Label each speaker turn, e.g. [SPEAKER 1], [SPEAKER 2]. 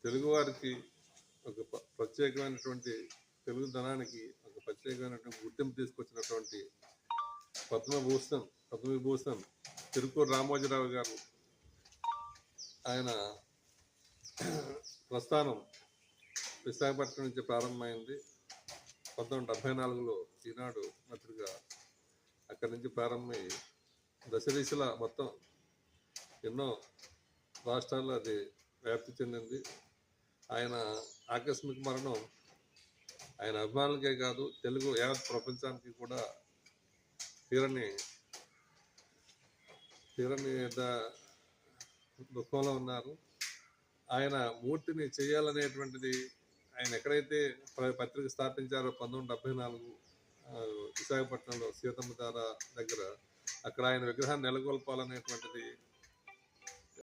[SPEAKER 1] తెలుగువారికి ఒక ప్రత్యేకమైనటువంటి తెలుగుదనానికి ఒక ప్రత్యేకమైనటువంటి గుర్తింపు తీసుకొచ్చినటువంటి పద్మవిభూషణ్ తిరుపూరు రామోజీరావు గారు ఆయన ప్రస్థానం విశాఖపట్నం నుంచి ప్రారంభమైంది. 1974లో ఈనాడు పత్రిక అక్కడి నుంచి ప్రారంభమై దశదిశలా మొత్తం ఎన్నో రాష్ట్రాల్లో అది వ్యాప్తి చెందింది. ఆయన ఆకస్మిక మరణం ఆయన అభిమానులకే కాదు, తెలుగు యావత్ ప్రపంచానికి కూడా తీరని దుఃఖంలో ఉన్నారు. ఆయన మూర్తిని చేయాలనేటువంటిది ఆయన ఎక్కడైతే పత్రిక స్థాపించారో 1974 విశాఖపట్నంలో సీతమ్మ ధార దగ్గర, అక్కడ ఆయన విగ్రహాన్ని నెలకొల్పాలనేటువంటిది